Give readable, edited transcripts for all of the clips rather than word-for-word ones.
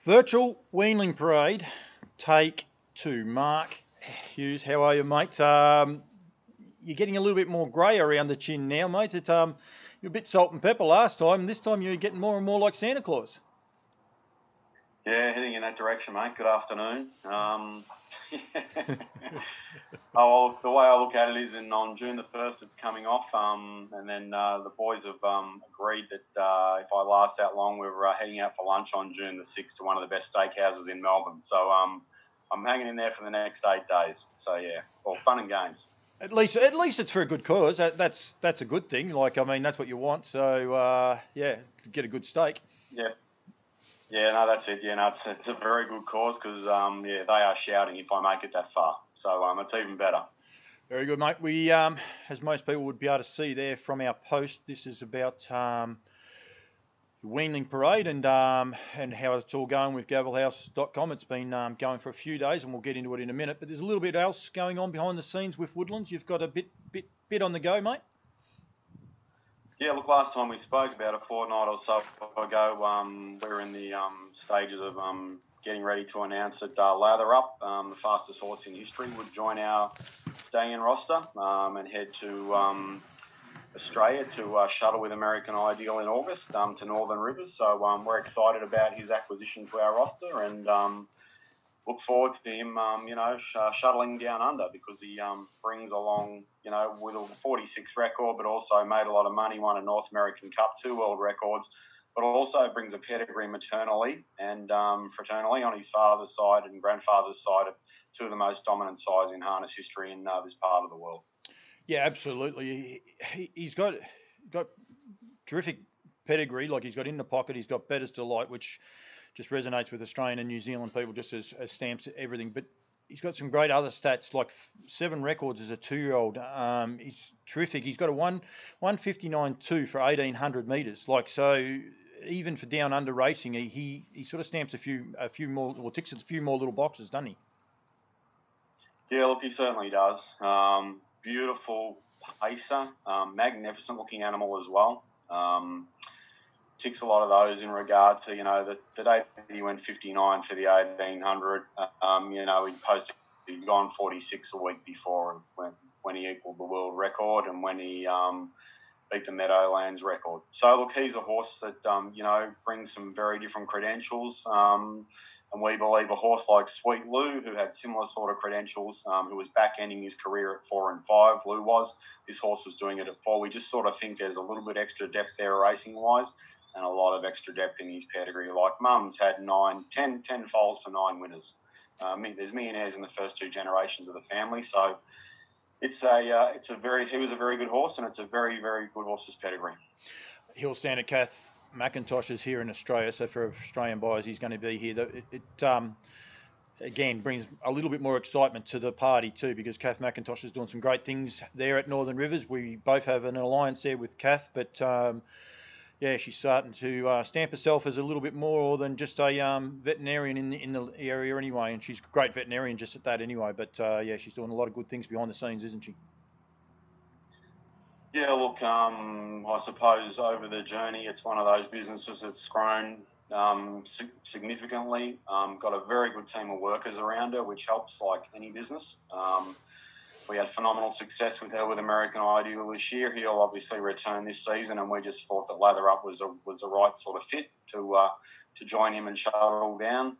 Virtual weanling parade, take two. Mark Hughes, how are you, mate? You're getting a little bit more grey around the chin now, mate. You're a bit salt and pepper last time. This time you're getting more and more like Santa Claus. Yeah, heading in that direction, mate. Good afternoon. Oh, the way I look at it is, on June the 1st, it's coming off, and then the boys have agreed that if I last that long, we're heading out for lunch on June the 6th to one of the best steakhouses in Melbourne. So I'm hanging in there for the next 8 days. So yeah, all fun and games. At least it's for a good cause. That's a good thing. That's what you want. So get a good steak. Yeah. Yeah, no, that's it. Yeah, no, it's a very good cause because, they are shouting if I make it that far. So it's even better. Very good, mate. We, as most people would be able to see there from our post, this is about the weanling parade and how it's all going with gavelhouse.com. It's been going for a few days, and we'll get into it in a minute. But there's a little bit else going on behind the scenes with Woodlands. You've got a bit on the go, mate. Yeah, look, last time we spoke about a fortnight or so ago, we were in the stages of getting ready to announce that Lather Up, the fastest horse in history, would join our stallion roster and head to Australia to shuttle with American Ideal in August to Northern Rivers. So we're excited about his acquisition to our roster and look forward to him, shuttling down under because he brings along, with a 46 record, but also made a lot of money, won a North American Cup, 2 world records, but also brings a pedigree maternally and fraternally on his father's side and grandfather's side of 2 of the most dominant sides in harness history in this part of the world. Yeah, absolutely. He's got terrific pedigree. Like he's got In the Pocket, he's got Bettor's Delight, which just resonates with Australian and New Zealand people just as stamps everything. But he's got some great other stats, like 7 records as a 2-year-old. He's terrific. He's got a 1:59.2 for 1,800 metres. So even for down under racing, he sort of stamps a few more, or ticks a few more little boxes, doesn't he? Yeah, look, he certainly does. Beautiful pacer, magnificent looking animal as well. Ticks a lot of those in regard to, the day he went 59 for the 1,800, he'd gone 46 a week before when he equalled the world record and when he beat the Meadowlands record. So, look, he's a horse that, brings some very different credentials. And we believe a horse like Sweet Lou, who had similar sort of credentials, who was back-ending his career at 4 and 5, Lou was. This horse was doing it at 4. We just sort of think there's a little bit extra depth there racing-wise and a lot of extra depth in his pedigree. Like Mum's had 10 foals for 9 winners. There's millionaires in the first 2 generations of the family. So he was a very good horse, and it's a very, very good horse's pedigree. He'll stand at Kath McIntosh's here in Australia, so for Australian buyers, he's going to be here. It again brings a little bit more excitement to the party too, because Kath McIntosh is doing some great things there at Northern Rivers. We both have an alliance there with Kath, but she's starting to stamp herself as a little bit more than just a veterinarian in the area anyway, and she's a great veterinarian just at that anyway. But she's doing a lot of good things behind the scenes, isn't she? Yeah, look, I suppose over the journey, it's one of those businesses that's grown significantly. Got a very good team of workers around her, which helps like any business. We had phenomenal success with her with American Ideal this year. He'll obviously return this season, and we just thought that Lather Up was the right sort of fit to join him and shuttle down.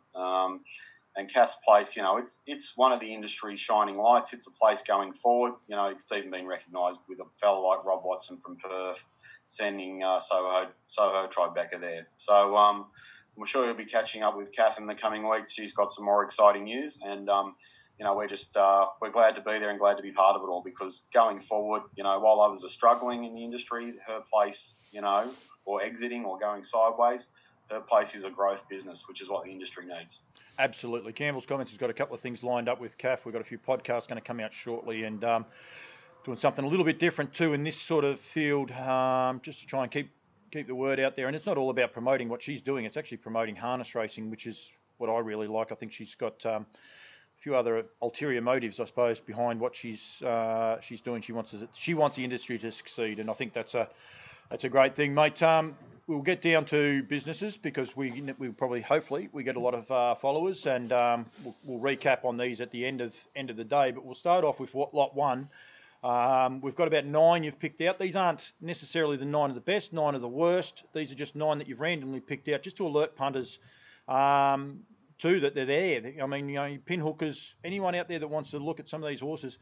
And Kath's place, it's one of the industry's shining lights. It's a place going forward. It's even been recognised with a fellow like Rob Watson from Perth, sending Soho Tribeca there. So I'm sure you'll be catching up with Kath in the coming weeks. She's got some more exciting news, and we're glad to be there and glad to be part of it all, because going forward, while others are struggling in the industry, her place, or exiting or going sideways, her place is a growth business, which is what the industry needs. Absolutely. Campbell's Comments has got a couple of things lined up with Kath. We've got a few podcasts going to come out shortly, and doing something a little bit different too in this sort of field, just to try and keep the word out there. And it's not all about promoting what she's doing. It's actually promoting harness racing, which is what I really like. I think she's got a few other ulterior motives, I suppose, behind what she's doing. She wants the industry to succeed, and I think that's a great thing, mate. we'll get down to businesses because we probably, hopefully, we get a lot of followers, and we'll recap on these at the end of the day. But we'll start off with lot 1. We've got about 9 you've picked out. These aren't necessarily the 9 of the best, 9 of the worst. These are just 9 that you've randomly picked out just to alert punters too that they're there. I mean, you know, pin hookers, anyone out there that wants to look at some of these horses.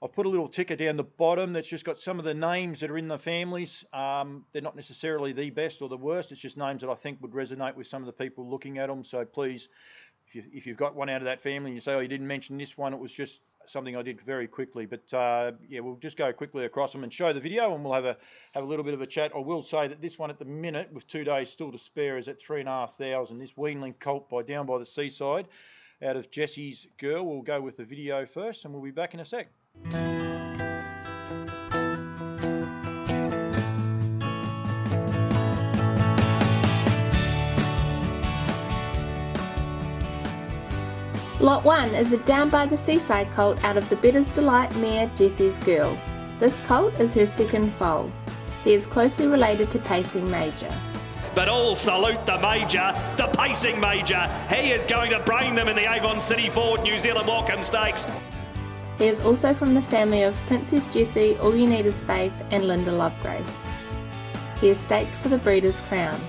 I've put a little ticker down the bottom that's just got some of the names that are in the families. They're not necessarily the best or the worst. It's just names that I think would resonate with some of the people looking at them. So please, if you've got one out of that family and you say, oh, you didn't mention this one, it was just something I did very quickly. But yeah, we'll just go quickly across them and show the video, and we'll have a little bit of a chat. I will say that this one at the minute, with 2 days still to spare, is at 3,500. This weanling colt by Down by the Seaside out of Jesse's Girl. We'll go with the video first, and we'll be back in a sec. Lot 1 is a Down by the Seaside colt out of the Bettor's Delight mare Jesse's Girl. This colt is her second foal. He is closely related to Pacing Major. But all salute the Major, the Pacing Major. He is going to brain them in the Avon City Ford New Zealand Welcome Stakes. He is also from the family of Princess Jessie, All You Need Is Faith and Linda Lovegrace. He is staked for the Breeders' Crown.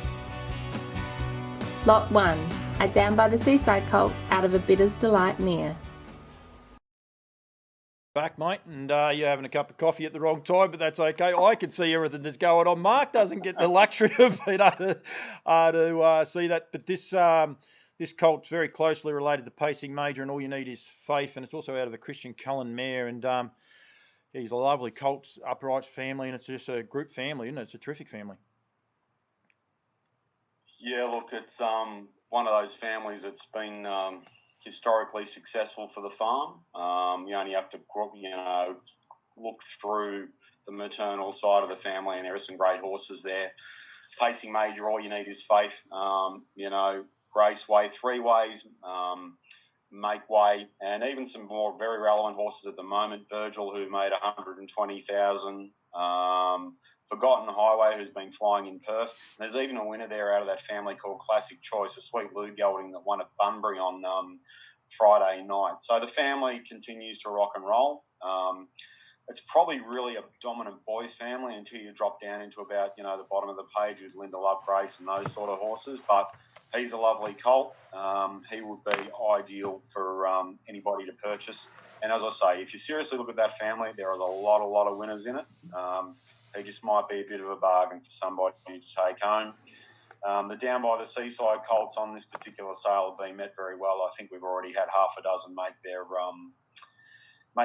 Lot 1, a Down by the Seaside colt out of a Bettor's Delight mare. Back, mate, and you're having a cup of coffee at the wrong time, but that's okay. I can see everything that's going on. Mark doesn't get the luxury of being able to see that, but this colt's very closely related to Pacing Major, and All You Need Is Faith, and it's also out of a Christian Cullen mare, and he's a lovely colt, upright family, and it's just a group family, isn't it? It's a terrific family. Yeah, look, it's one of those families that's been historically successful for the farm. You only have to, look through the maternal side of the family, and there are some great horses there. Pacing Major, All You Need Is Faith, Grace Way, Three Ways, Make Way, and even some more very relevant horses at the moment. Virgil, who made 120,000. Forgotten Highway, who's been flying in Perth. And there's even a winner there out of that family called Classic Choice, a sweet Lou Gelding that won at Bunbury on Friday night. So the family continues to rock and roll. It's probably really a dominant boys family until you drop down into about, the bottom of the page with Linda Lovegrace and those sort of horses. But he's a lovely colt. He would be ideal for anybody to purchase. And as I say, if you seriously look at that family, there is a lot of winners in it. He just might be a bit of a bargain for somebody to take home. The Down by the Seaside colts on this particular sale have been met very well. I think we've already had half a dozen make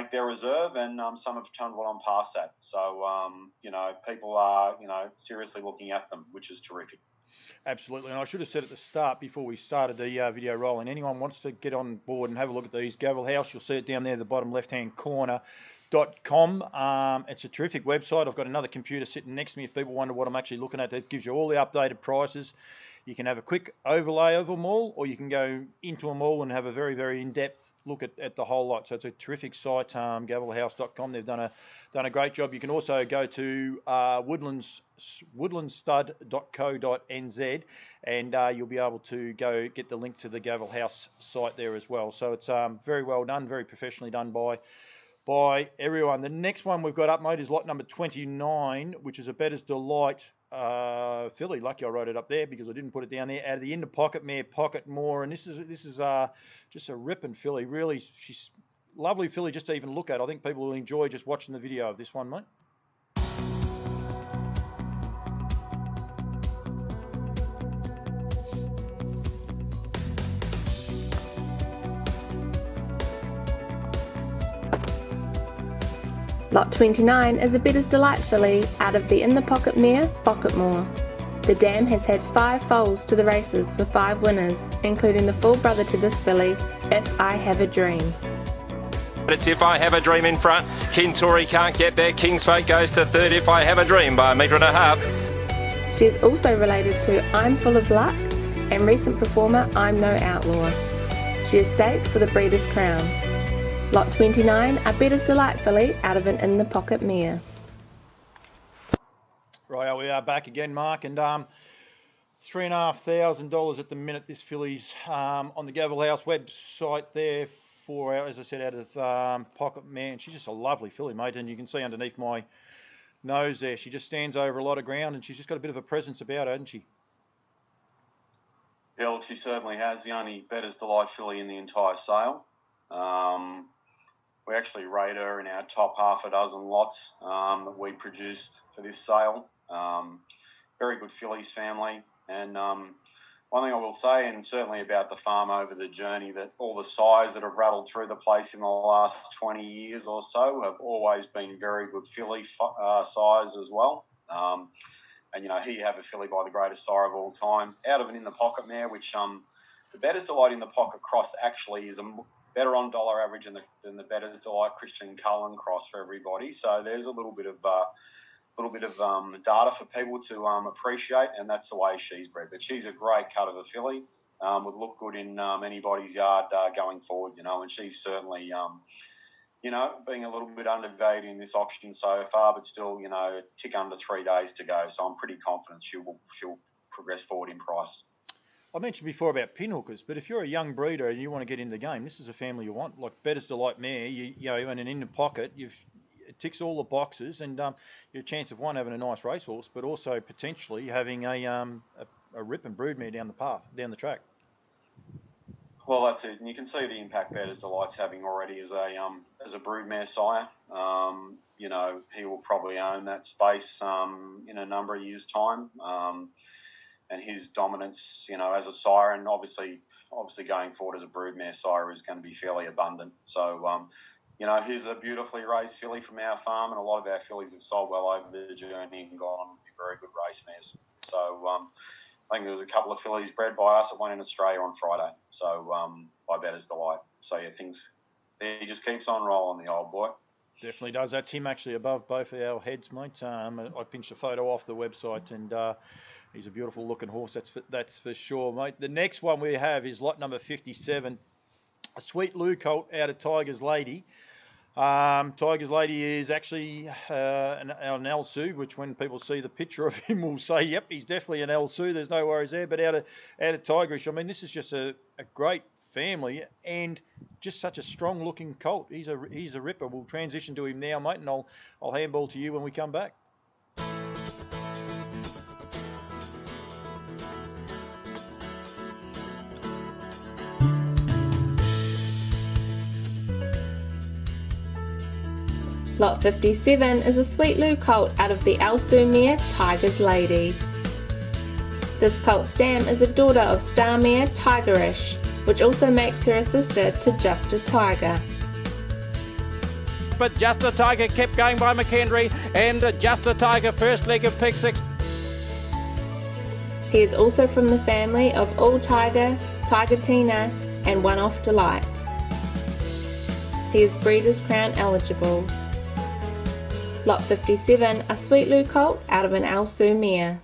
their reserve, and some have tumbled on past that. So, people are, seriously looking at them, which is terrific. Absolutely, and I should have said at the start before we started the video rolling, anyone wants to get on board and have a look at these, Gavel House, you'll see it down there at the bottom left-hand corner. .com. It's a terrific website. I've got another computer sitting next to me if people wonder what I'm actually looking at. It gives you all the updated prices. You can have a quick overlay of them all, or you can go into them all and have a very, very in-depth look at the whole lot. So it's a terrific site, gavelhouse.com. They've done a great job. You can also go to woodlandstud.co.nz, and you'll be able to go get the link to the Gavel House site there as well. So it's very well done, very professionally done by everyone. The next one we've got up, mate, is lot number 29, which is a Bettor's Delight filly. Lucky I wrote it up there because I didn't put it down there. Out of the Into Pocket mare, Pocket More, and this is just a ripping filly. Really, she's lovely filly just to even look at. I think people will enjoy just watching the video of this one, mate. Lot 29 is a Bettor's Delight filly out of the In the Pocket mare, Pocketmore. The dam has had 5 foals to the races for 5 winners, including the full brother to this filly, If I Have a Dream. It's If I Have a Dream in front. Kintori can't get there. King's Fate goes to third. If I Have a Dream by 1.5 metres. She is also related to I'm Full of Luck and recent performer I'm No Outlaw. She is staked for the Breeders' Crown. Lot 29, a Bettor's Delight filly out of an In the Pocket mare. Right, we are back again, Mark, and $3,500 at the minute. This filly's on the Gavel House website there for, as I said, out of Pocket Man. She's just a lovely filly, mate, and you can see underneath my nose there, she just stands over a lot of ground, and she's just got a bit of a presence about her, hasn't she? Yeah, look, she certainly has. The only Bettor's Delight filly in the entire sale. We actually rate her in our top half a dozen lots that we produced for this sale. Very good fillies family. And one thing I will say, and certainly about the farm over the journey, that all the sires that have rattled through the place in the last 20 years or so have always been very good filly sires as well. And, you know, here you have a filly by the greatest sire of all time, out of an In the Pocket mare, which the Bettor's Delight In the Pocket cross actually is a better on dollar average than the Bettor's Delight Christian Cullen cross for everybody. So there's a little bit of data for people to appreciate, and that's the way she's bred. But she's a great cut of a filly, would look good in anybody's yard going forward, you know, and she's certainly, you know, being a little bit undervalued in this auction so far, but still, you know, a tick under 3 days to go. So I'm pretty confident she'll progress forward in price. I mentioned before about pinhookers, but if you're a young breeder and you want to get into the game, this is a family you want. Like Bettor's Delight mare, you know, and an In the Pocket, it ticks all the boxes, and your chance of one having a nice racehorse, but also potentially having a ripping broodmare down the track. Well, that's it, and you can see the impact Bettor's Delight's having already as a broodmare sire. You know, he will probably own that space in a number of years' time, and his dominance, you know, as a sire, and obviously going forward as a broodmare sire is going to be fairly abundant. So. You know, here's a beautifully raised filly from our farm, and a lot of our fillies have sold well over the journey and gone on to be very good race mares. So I think there was a couple of fillies bred by us that won in Australia on Friday, so by Bettor's Delight. So yeah, he just keeps on rolling, the old boy. Definitely does. That's him actually above both of our heads, mate. I pinched a photo off the website, and he's a beautiful looking horse, that's for sure, mate. The next one we have is lot number 57, a Sweet Lou colt out of Tiger's Lady. Tiger's Lady is actually an L-Sue, which when people see the picture of him will say, yep, he's definitely an L-Sue. There's no worries there. But out of Tigerish, I mean, this is just a great family and just such a strong-looking colt. He's a ripper. We'll transition to him now, mate, and I'll handball to you when we come back. Lot 57 is a Sweet Lou colt out of the L-Sue mare Tiger's Lady. This colt's dam is a daughter of star mare Tigerish, which also makes her a sister to Just a Tiger. But Just a Tiger kept going by McHenry, and Just a Tiger first leg of pick 6. He is also from the family of All Tiger, Tiger Tina, and One Off Delight. He is Breeders' Crown eligible. Lot 57, a Sweet Lou colt out of an L-Sue mare.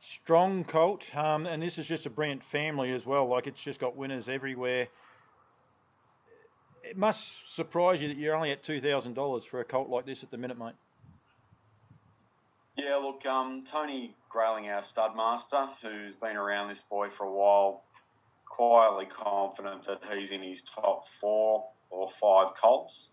Strong colt, and this is just a brilliant family as well. Like, it's just got winners everywhere. It must surprise you that you're only at $2,000 for a colt like this at the minute, mate. Yeah, look, Tony Grayling, our stud master, who's been around this boy for a while, quietly confident that he's in his top 4 or 5 colts.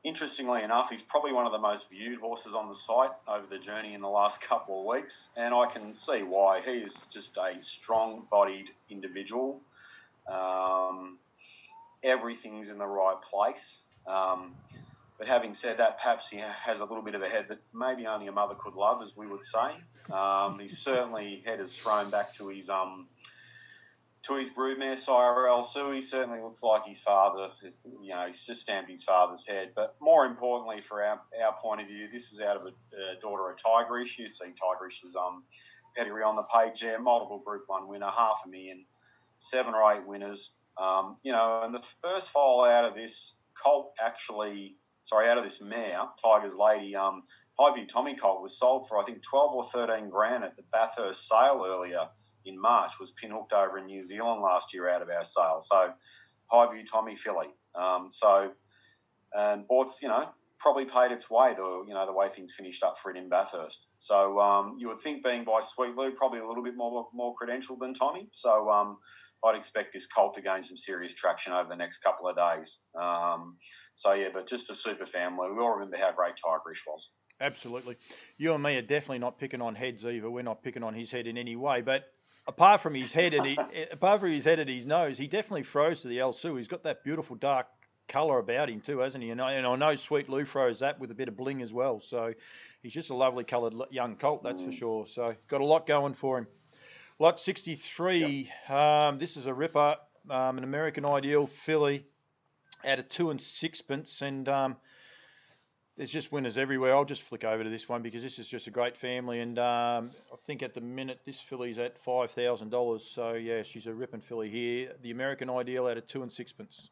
Interestingly enough, he's probably one of the most viewed horses on the site over the journey in the last couple of weeks, and I can see why. He is just a strong-bodied individual. Everything's in the right place. But having said that, perhaps he has a little bit of a head that maybe only a mother could love, as we would say. He's certainly head is thrown back to his broodmare sire L-Sue. He certainly looks like his father. You know, he's just stamped his father's head. But more importantly, for our point of view, this is out of a daughter of Tigerish. You see Tigerish's pedigree on the page there. Multiple Group 1 winner, $500,000, 7 or 8 winners. You know, and the first foal out of this out of this mare, Tiger's Lady, Highview Tommy colt was sold for I think 12 or 13 grand at the Bathurst sale earlier in March, was pinhooked over in New Zealand last year out of our sale. So Highview Tommy filly. And bought, you know, probably paid its way, the way things finished up for it in Bathurst. So you would think, being by Sweet Lou, probably a little bit more credentialed than Tommy. So I'd expect this colt to gain some serious traction over the next couple of days. But just a super family. We all remember how great Tigerish was. Absolutely. You and me are definitely not picking on heads either. We're not picking on his head in any way. But apart from his head and his nose, he definitely throws to the El Sue. He's got that beautiful dark colour about him too, hasn't he? And I know Sweet Lou throws that with a bit of bling as well. So he's just a lovely coloured young colt, that's for sure. So got a lot going for him. Lot 63. Yep. This is a ripper, an American Ideal filly out of 2 6pence, and there's just winners everywhere. I'll just flick over to this one because this is just a great family, and I think at the minute this filly's at $5,000. So yeah, she's a ripping filly here. The American Ideal out of 2 6pence.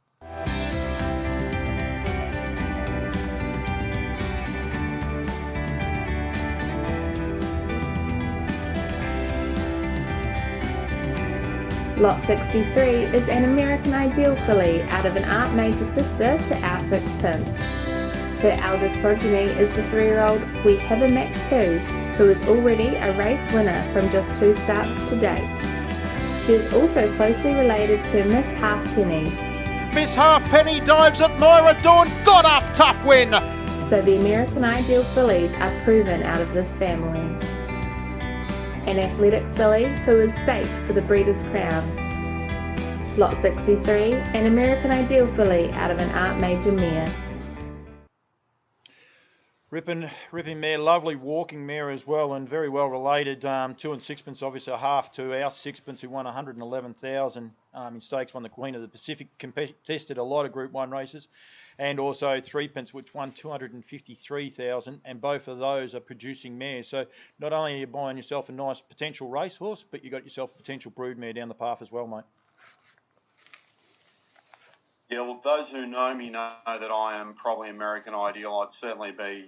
Lot 63 is an American Ideal filly out of an Art Major sister to our sixpence. Her eldest progeny is the 3-year-old We Have a Mac 2, who is already a race winner from just 2 starts to date. She is also closely related to Miss Halfpenny. Miss Halfpenny dives at Moira Dawn, got up, tough win! So the American Ideal fillies are proven out of this family. An athletic filly who is staked for the Breeders' Crown. Lot 63, an American Ideal filly out of an Art Major mare. Ripping mare, lovely walking mare as well, and very well related. 2 6pence, obviously a half to our sixpence, who won 111,000 in stakes, won the Queen of the Pacific, contested a lot of Group 1 races, and also 3pence, which won 253,000, and both of those are producing mares. So not only are you buying yourself a nice potential racehorse, but you got yourself a potential brood mare down the path as well, mate. Yeah, well, those who know me know that I am probably American Ideal. I'd certainly be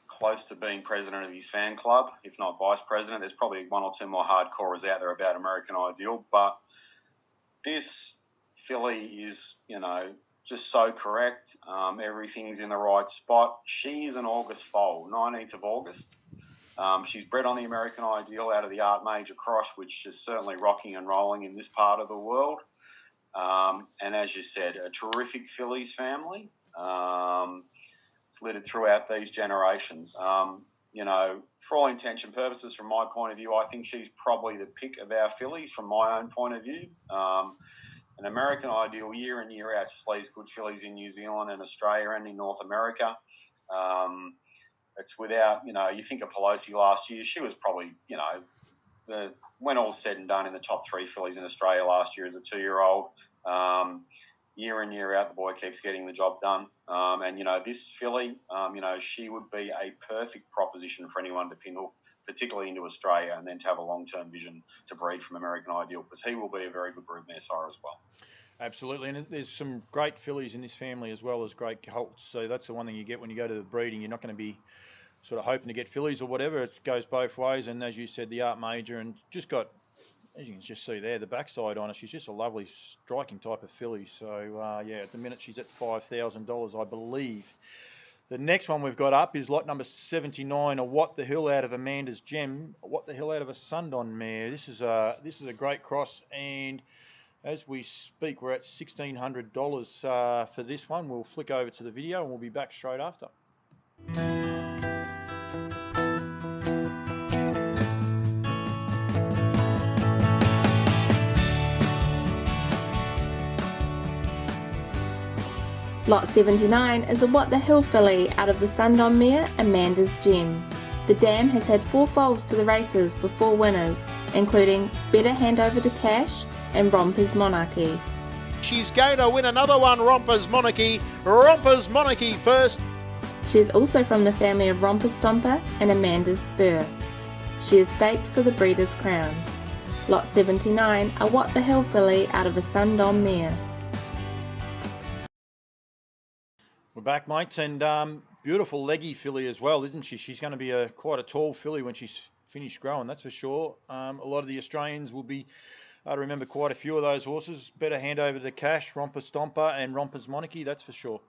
close to being president of his fan club, if not vice president. There's probably 1 or 2 more hardcorers out there about American Ideal, but this filly is, just so correct. Everything's in the right spot. She is an August foal, 19th of August. She's bred on the American Ideal out of the Art Major Cross, which is certainly rocking and rolling in this part of the world. And as you said, a terrific fillies family. It's littered throughout these generations. For all intention and purposes, from my point of view, I think she's probably the pick of our fillies from my own point of view. An American Ideal year in, year out just leaves good fillies in New Zealand and Australia and in North America. It's without, you think of Pelosi last year, she was probably, when all's said and done, in the top 3 fillies in Australia last year as a 2-year-old. Year in, year out, the boy keeps getting the job done. And this filly, she would be a perfect proposition for anyone to pinhook, particularly into Australia, and then to have a long-term vision to breed from American Ideal, because he will be a very good broodmare sire as well. Absolutely, and there's some great fillies in this family as well as great colts. So that's the one thing you get when you go to the breeding. You're not going to be sort of hoping to get fillies or whatever. It goes both ways, and as you said, the Art Major, and just got, as you can just see there, the backside on her, she's just a lovely striking type of filly. So yeah, at the minute she's at $5,000, I believe. The next one we've got up is lot number 79, a What the Hill out of Amanda's Gem, a What the Hill out of a Sundon mare. This is a great cross, and as we speak, we're at $1,600 for this one. We'll flick over to the video and we'll be back straight after. Lot 79 is a What the Hill filly out of the Sundon mare Amanda's Gem. The dam has had 4 foals to the races for 4 winners, including Better Hand Over to Cash and Romper's Monarchy. She's going to win another one, Romper's Monarchy. Romper's Monarchy first. She is also from the family of Romper Stomper and Amanda's Spur. She is staked for the Breeders' Crown. Lot 79, a What the Hill filly out of a Sundon mare. We're back, mates, and beautiful leggy filly as well, isn't she? She's going to be quite a tall filly when she's finished growing, that's for sure. A lot of the Australians will be, I remember quite a few of those horses. Better Hand Over to Cash, Romper Stomper, and Romper's Monarchy, that's for sure.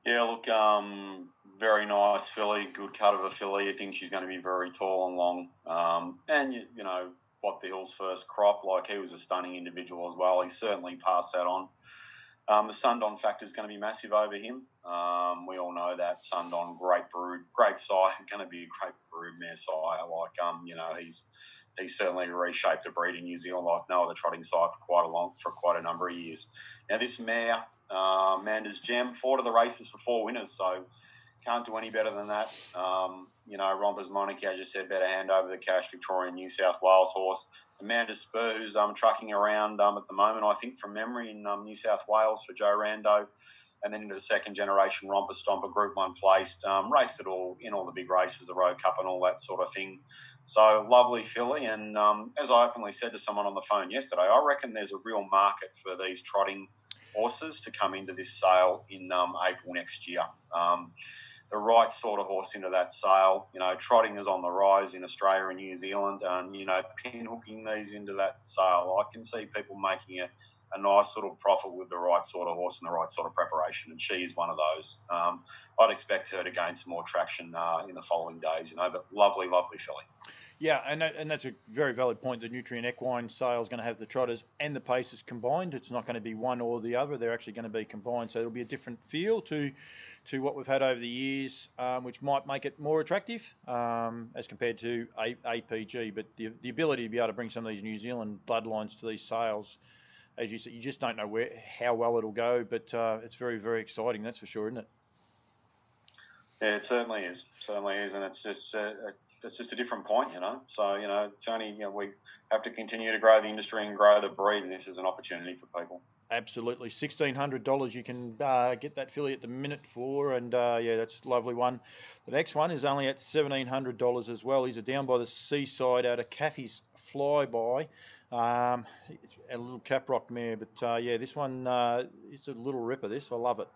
Yeah, look, very nice filly, good cut of a filly. I think she's going to be very tall and long. And, you know, what the Hill's first crop, like he was a stunning individual as well. He certainly passed that on. The Sundon factor is going to be massive over him. We all know that Sundon, great brood, great sire, going to be a great brood mare sire. Like, you know, he's certainly reshaped the breed in New Zealand like no other trotting sire for quite a number of years. Now this mare, Amanda's Gem, 4 to the races for 4 winners, so can't do any better than that. You know, Rompers Monarchy, as you said, better hand over the cash, Victorian New South Wales horse. Amanda Spur, who's trucking around at the moment, I think, from memory, in New South Wales for Joe Rando. And then into the second generation Romper Stomper, Group 1 placed, raced it all in all the big races, the Road Cup and all that sort of thing. So lovely filly. And as I openly said to someone on the phone yesterday, I reckon there's a real market for these trotting horses to come into this sale in April next year. The right sort of horse into that sale. You know, trotting is on the rise in Australia and New Zealand, and, you know, pinhooking these into that sale, I can see people making a nice sort of profit with the right sort of horse and the right sort of preparation, and she is one of those. I'd expect her to gain some more traction in the following days, you know, but lovely, lovely filly. Yeah, and that's a very valid point. The Nutrient Equine sale is going to have the trotters and the paces combined. It's not going to be one or the other. They're actually going to be combined. So it'll be a different feel to what we've had over the years, which might make it more attractive as compared to APG. But the ability to be able to bring some of these New Zealand bloodlines to these sales, as you said, you just don't know how well it'll go. But it's very, very exciting, that's for sure, isn't it? Yeah, it certainly is. And it's just a different point, you know. So, you know, it's only, you know, we have to continue to grow the industry and grow the breed, and this is an opportunity for people. Absolutely. $1,600 you can get that filly at the minute for, and yeah, that's a lovely one. The next one is only at $1,700 as well. He's a Down by the Seaside out of Kathy's Flyby. A little Caprock mare, but yeah, this one is a little ripper, this. I love it.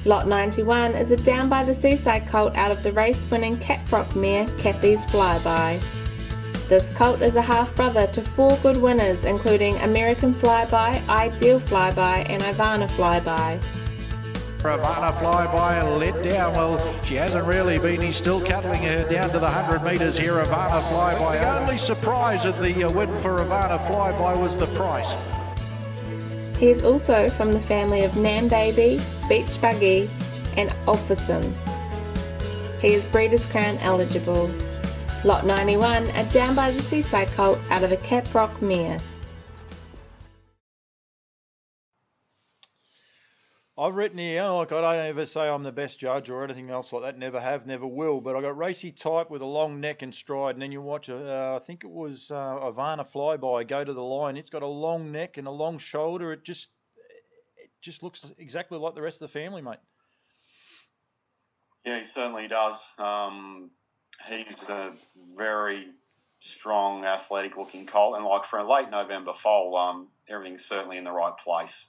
Lot 91 is a Down by the Seaside colt out of the race-winning Caprock mare Kathy's Flyby. This colt is a half-brother to 4 good winners, including American Flyby, Ideal Flyby and Ivana Flyby. Ivana Flyby let down. Well, she hasn't really been. He's still cuddling her down to the 100 metres here. Ivana Flyby. The only surprise at the win for Ivana Flyby was the price. He is also from the family of Nam Baby, Beach Buggy and Alpherson. He is Breeders' Crown eligible. Lot 91, a Down by the Seaside colt out of a Caprock mare. I've written here, like, I don't ever say I'm the best judge or anything else like that. Never have, never will. But I got Racy Type with a long neck and stride, and then you watch, I think it was Ivana Flyby go to the line. It's got a long neck and a long shoulder. It just looks exactly like the rest of the family, mate. Yeah, he certainly does. He's a very strong, athletic-looking colt, and like for a late November foal, everything's certainly in the right place.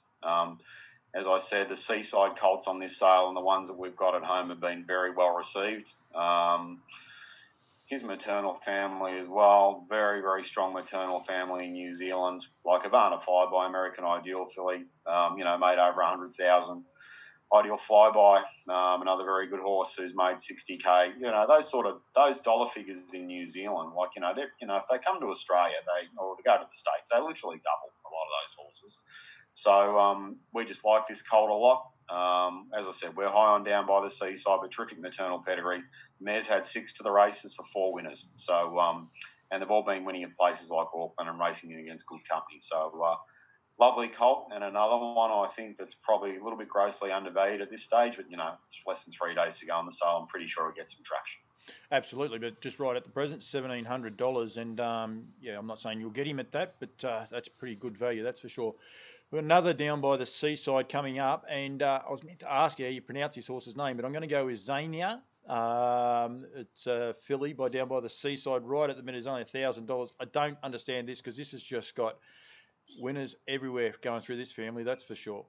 As I said, the Seaside colts on this sale and the ones that we've got at home have been very well received. His maternal family as well, very, very strong maternal family in New Zealand. Like Ivana Flyby, American Ideal filly, you know, made over 100,000. Ideal Flyby, another very good horse who's made 60k. You know, those dollar figures in New Zealand, like, you know, if they come to Australia, or to go to the States, they literally double a lot of those horses. So we just like this colt a lot. As I said, we're high on Down by the Seaside, but terrific maternal pedigree. The mare's had 6 to the races for 4 winners. So, and they've all been winning in places like Auckland and racing against good company. So, lovely colt, and another one I think that's probably a little bit grossly undervalued at this stage, but, you know, it's less than 3 days to go on the sale. I'm pretty sure it gets some traction. Absolutely, but just right at the present, $1,700, and yeah, I'm not saying you'll get him at that, but that's pretty good value, that's for sure. We've got another Down by the Seaside coming up, and I was meant to ask you how you pronounce this horse's name, but I'm going to go with Zania. It's a filly by Down by the Seaside. Right at the minute is only $1,000. I don't understand this because this has just got winners everywhere going through this family, that's for sure.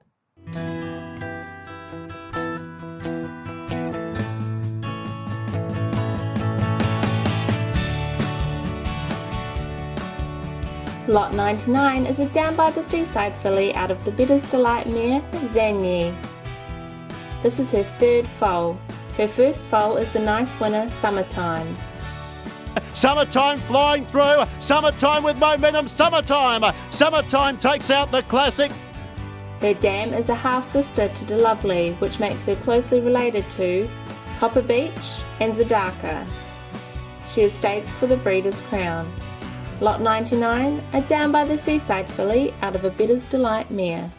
Lot 99 is a down by the seaside filly out of the Bettor's Delight mare, Zanyi. This is her third foal. Her first foal is the nice winner, Summertime. Summertime flying through. Summertime with momentum. Summertime. Summertime takes out the classic. Her dam is a half-sister to De Lovely, which makes her closely related to Copper Beach and Zadaka. She is stayed for the Breeders' Crown. Lot 99, a down by the seaside filly out of a Bettor's Delight mare.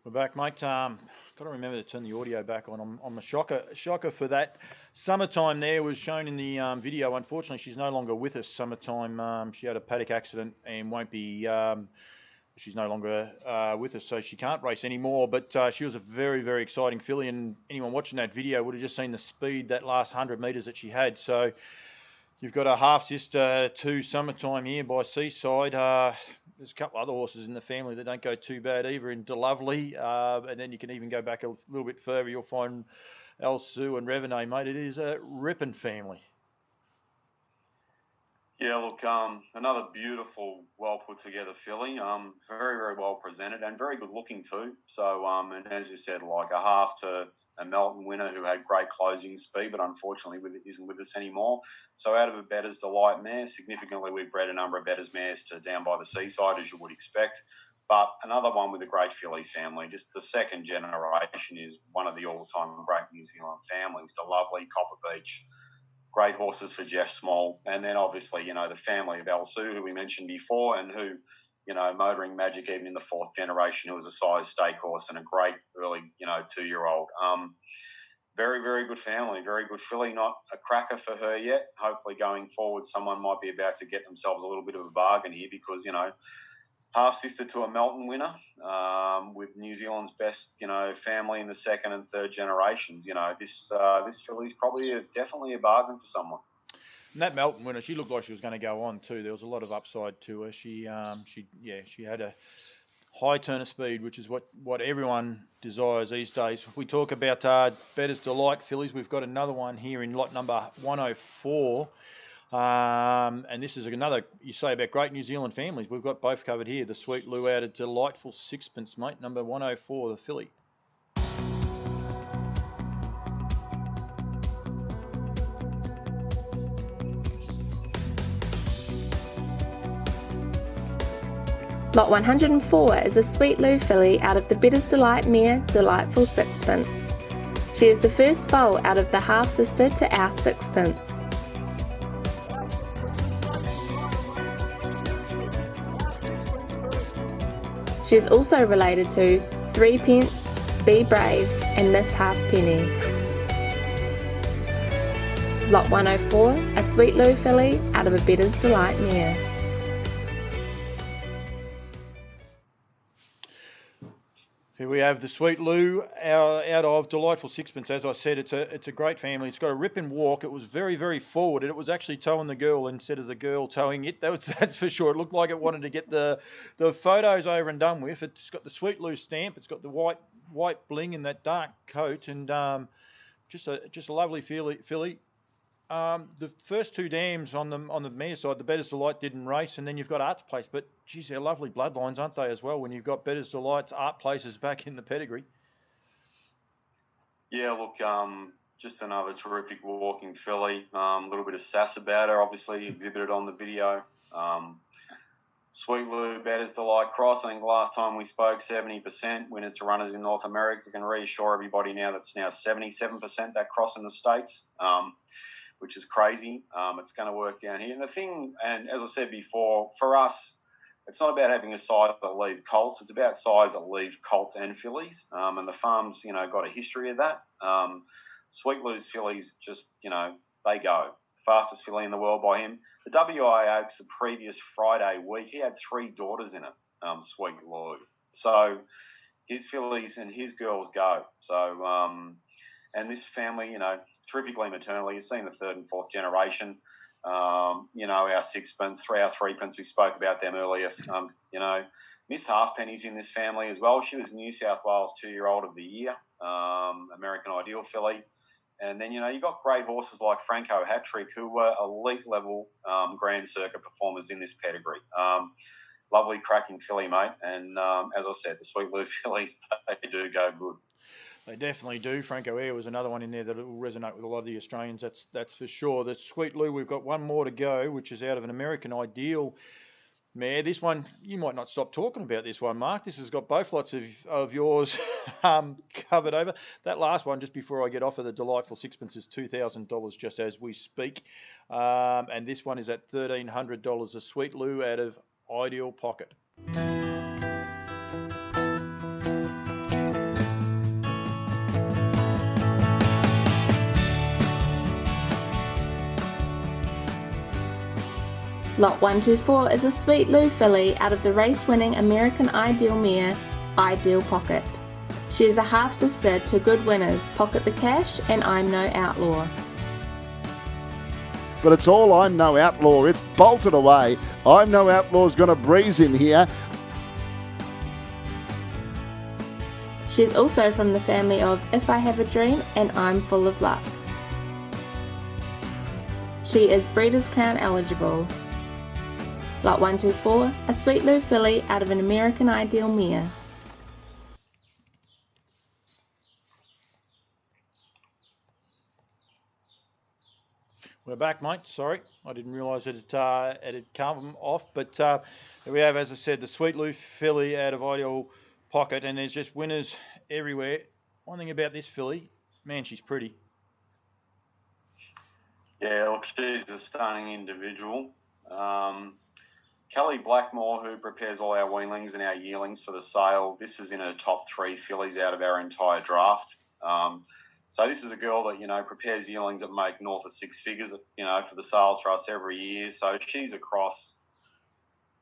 We're back, mate. Got to remember to turn the audio back on. I'm a shocker for that. Summertime there was shown in the video. Unfortunately, she's no longer with us. Summertime, she had a paddock accident and won't be. She's no longer with us, so she can't race anymore. But she was a very, very exciting filly, and anyone watching that video would have just seen the speed that last 100 metres that she had. So you've got a half-sister to Summertime here by Seaside. There's a couple other horses in the family that don't go too bad either in De Lovely. And then you can even go back a little bit further. You'll find El Sue and Revenue, mate. It is a ripping family. Yeah, look, another beautiful, well put together filly. Very, very well presented and very good looking too. So, and as you said, like a half to a Melton winner who had great closing speed, but unfortunately isn't with us anymore. So out of a Bettor's Delight mare, significantly we've bred a number of Bettor's mares to down by the seaside, as you would expect. But another one with a great fillies family. Just the second generation is one of the all-time great New Zealand families. The lovely Copper Beach. Great horses for Jeff Small. And then obviously, the family of El Sue, who we mentioned before, and who, Motoring Magic, even in the fourth generation, who was a size stake horse and a great early, 2-year-old. Very, very good family, very good filly. Not a cracker for her yet. Hopefully going forward, someone might be about to get themselves a little bit of a bargain here because, half-sister to a Melton winner with New Zealand's best, family in the second and third generations. This filly's probably definitely a bargain for someone. And that Melton winner, she looked like she was going to go on too. There was a lot of upside to her. She had a high turn of speed, which is what everyone desires these days. If we talk about Bettor's Delight fillies, we've got another one here in lot number 104. And this is another, you say about great New Zealand families, we've got both covered here. The Sweet Lou out of Delightful Sixpence, mate, number 104, the filly. Lot 104 is a Sweet Lou filly out of the Bettor's Delight mare, Delightful Sixpence. She is the first foal out of the half-sister to our Sixpence. She is also related to Threepence, Be Brave and Miss Halfpenny. Lot 104, a Sweet Lou filly out of a Bettor's Delight mare. Here we have the Sweet Lou out of Delightful Sixpence. As I said, it's a great family. It's got a rip and walk. It was very, very forward, and it was actually towing the girl instead of the girl towing it. That's for sure. It looked like it wanted to get the photos over and done with. It's got the Sweet Lou stamp. It's got the white bling in that dark coat, and just a lovely filly. The first two dams on the mare side, the Bettor's Delight didn't race, and then you've got Arts Place. But geez, they're lovely bloodlines, aren't they, as well? When you've got Bettor's Delight's Art Places back in the pedigree. Yeah, look, just another terrific walking filly. A little bit of sass about her, obviously exhibited on the video. Sweet Lou, Bettor's Delight cross. I think last time we spoke, 70% winners to runners in North America. I can reassure everybody now that's now 77% that cross in the States. Which is crazy. It's going to work down here. And the thing, and as I said before, for us, it's not about having a side that leave colts. It's about sides that leave colts and fillies. And the farm's, got a history of that. Sweet Lou's fillies just, they go. Fastest filly in the world by him. The WIA Oaks the previous Friday week, he had 3 daughters in it, Sweet Lou. So his fillies and his girls go. So, and this family, terrifically maternally. You've seen the third and fourth generation. Our Sixpence, our Threepence, we spoke about them earlier. Miss Halfpenny's in this family as well. She was New South Wales 2-year-old of the year, American Ideal filly. And then, you got great horses like Franco Hattrick, who were elite level Grand Circuit performers in this pedigree. Lovely cracking filly, mate. And as I said, the Sweet Lou fillies, they do go good. They definitely do. Franco Air was another one in there that will resonate with a lot of the Australians. That's for sure. The Sweet Lou, we've got one more to go, which is out of an American Ideal mare. This one, you might not stop talking about this one, Mark. This has got both lots of yours covered over. That last one, just before I get off of the delightful sixpence, is $2,000 just as we speak. And this one is at $1,300. A Sweet Lou out of Ideal Pocket. Lot 124 is a Sweet Lou filly out of the race-winning American Ideal mare, Ideal Pocket. She is a half-sister to good winners Pocket the Cash and I'm No Outlaw. But it's all I'm No Outlaw. It's bolted away. I'm No Outlaw's going to breeze in here. She is also from the family of If I Have a Dream and I'm Full of Luck. She is Breeders' Crown eligible. Lot 124, a Sweet Lou filly out of an American Ideal mare. We're back, mate. Sorry, I didn't realise it had come off. But here we have, as I said, the Sweet Lou filly out of Ideal Pocket, and there's just winners everywhere. One thing about this filly, man, she's pretty. Yeah, look, she's a stunning individual. Kelly Blackmore, who prepares all our weanlings and our yearlings for the sale, this is in her top 3 fillies out of our entire draft. So this is a girl that, prepares yearlings that make north of 6 figures, for the sales for us every year. So she's across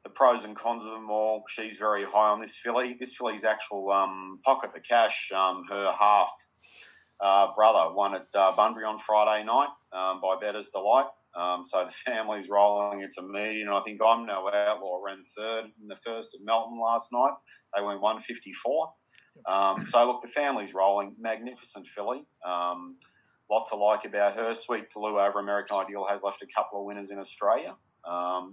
the pros and cons of them all. She's very high on this filly. This filly's actual Pocket the Cash, her half brother, won at Bunbury on Friday night by Bettor's Delight. So the family's rolling. It's a median. I think I'm No Outlaw ran third in the first at Melton last night. They went 154. So look, the family's rolling. Magnificent filly. Lot to like about her. Sweet Lou over American Ideal has left a couple of winners in Australia. I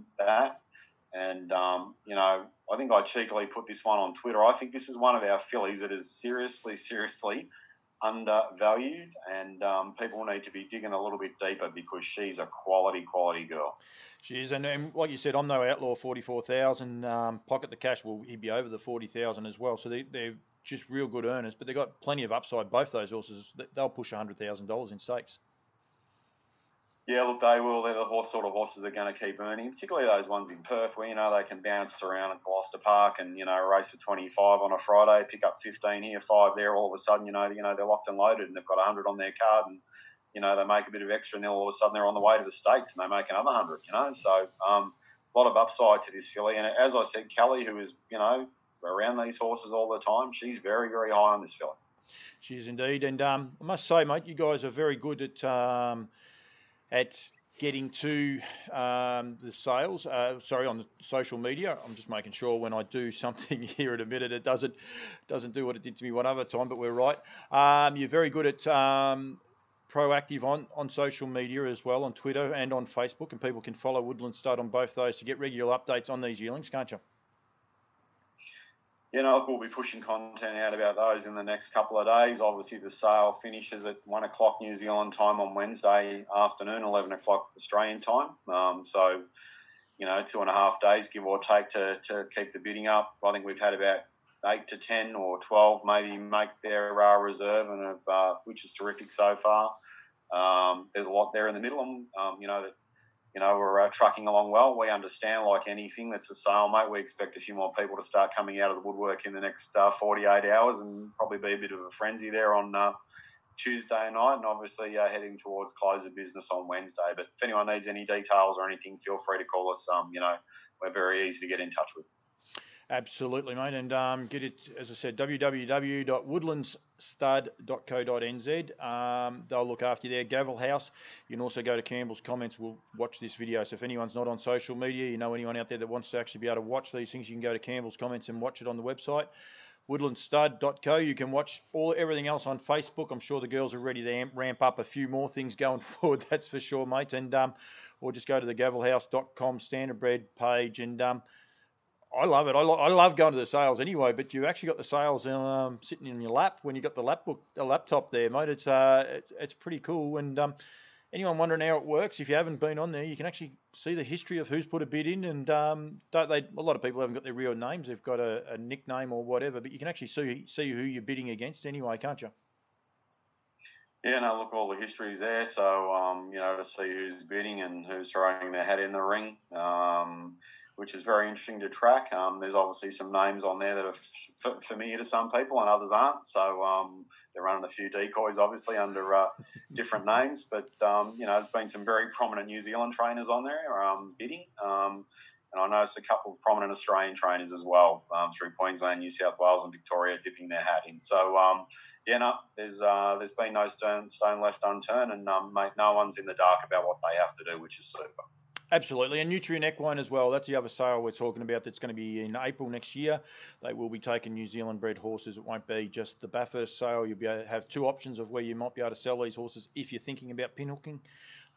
think I cheekily put this one on Twitter. I think this is one of our fillies that is seriously undervalued, and people need to be digging a little bit deeper because she's a quality girl. She is, and like you said, I'm No Outlaw, 44,000. Pocket the Cash, he'd be over the 40,000 as well. So they're just real good earners, but they've got plenty of upside. Both those horses, they'll push $100,000 in stakes. Yeah, look, they will. They're the sort of horses that are going to keep earning, particularly those ones in Perth where, they can bounce around at Gloucester Park and, race for 25 on a Friday, pick up 15 here, 5 there. All of a sudden, they're locked and loaded and they've got 100 on their card and, they make a bit of extra and then all of a sudden they're on the way to the States and they make another 100, So a lot of upside to this filly. And as I said, Kelly, who is, around these horses all the time, she's very, very high on this filly. She is indeed. And I must say, mate, you guys are very good at getting to the sales, on the social media. I'm just making sure when I do something here in a minute, it doesn't do what it did to me one other time, but we're right. You're very good at proactive on social media as well, on Twitter and on Facebook, and people can follow Woodlands Stud on both those to get regular updates on these yearlings, can't you? We'll be pushing content out about those in the next couple of days. Obviously, the sale finishes at 1 o'clock New Zealand time on Wednesday afternoon, 11 o'clock Australian time. 2.5 days, give or take, to keep the bidding up. I think we've had about 8 to 10 or 12 maybe make their reserve, and which is terrific so far. There's a lot there in the middle, and we're trucking along well. We understand, like anything that's a sale, mate, we expect a few more people to start coming out of the woodwork in the next 48 hours and probably be a bit of a frenzy there on Tuesday night, and obviously heading towards close of business on Wednesday. But if anyone needs any details or anything, feel free to call us. We're very easy to get in touch with. Absolutely, mate. And get it, as I said, www.woodlandstud.co.nz. They'll look after you there. Gavel House. You can also go to Campbell's Comments. We'll watch this video. So if anyone's not on social media, anyone out there that wants to actually be able to watch these things, you can go to Campbell's Comments and watch it on the website. woodlandstud.co. You can watch everything else on Facebook. I'm sure the girls are ready to ramp up a few more things going forward, that's for sure, mate. And or just go to the gavelhouse.com Standardbred page. And I love it. I love going to the sales anyway, but you actually got the sales sitting in your lap when you got the laptop there, mate. It's pretty cool. And anyone wondering how it works, if you haven't been on there, you can actually see the history of who's put a bid in. And a lot of people haven't got their real names; they've got a nickname or whatever. But you can actually see who you're bidding against anyway, can't you? Yeah, no, look, all the history's there. So to see who's bidding and who's throwing their hat in the ring. Which is very interesting to track. There's obviously some names on there that are familiar to some people and others aren't. So they're running a few decoys, obviously, under different names. But, there's been some very prominent New Zealand trainers on there bidding. And I noticed a couple of prominent Australian trainers as well through Queensland, New South Wales and Victoria dipping their hat in. So, there's been no stone left unturned, and mate, no one's in the dark about what they have to do, which is super. Absolutely, and Nutrient Equine as well. That's the other sale we're talking about. That's going to be in April next year. They will be taking New Zealand bred horses. It won't be just the Bathurst sale. You'll be able to have two options of where you might be able to sell these horses if you're thinking about pinhooking.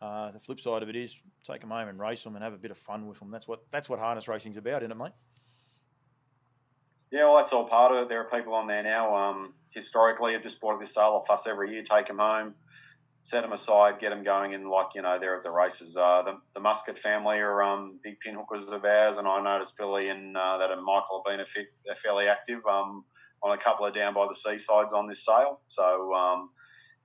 The flip side of it is take them home and race them and have a bit of fun with them. That's what harness racing's about, isn't it, mate? Yeah, well, that's all part of it. There are people on there now. Historically, have just bought this sale of fuss every year, take them home, set them aside, get them going, and they're at the races. The Muscat family are big pinhookers of ours, and I noticed Billy and that and Michael have been fairly active on a couple of down by the seasides on this sale. So,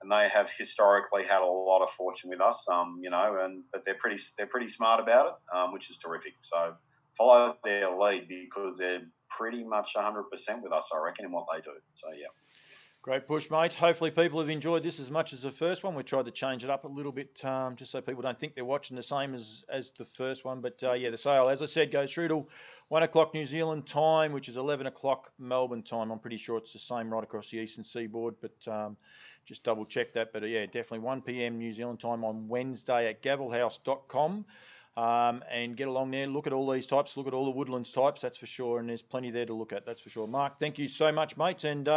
and they have historically had a lot of fortune with us, but they're pretty smart about it, which is terrific. So follow their lead because they're pretty much 100% with us, I reckon, in what they do. So yeah. Great push, mate. Hopefully people have enjoyed this as much as the first one. We tried to change it up a little bit just so people don't think they're watching the same as the first one. But, the sale, as I said, goes through till 1 o'clock New Zealand time, which is 11 o'clock Melbourne time. I'm pretty sure it's the same right across the eastern seaboard, but just double check that. But, definitely 1 p.m. New Zealand time on Wednesday at gavelhouse.com. And get along there, look at all these types, look at all the Woodlands types, that's for sure. And there's plenty there to look at, that's for sure. Mark, thank you so much, mate. And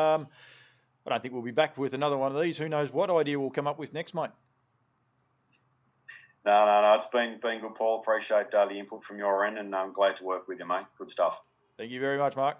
I don't think we'll be back with another one of these. Who knows what idea we'll come up with next, mate? No. It's been good, Paul. Appreciate the input from your end, and I'm glad to work with you, mate. Good stuff. Thank you very much, Mark.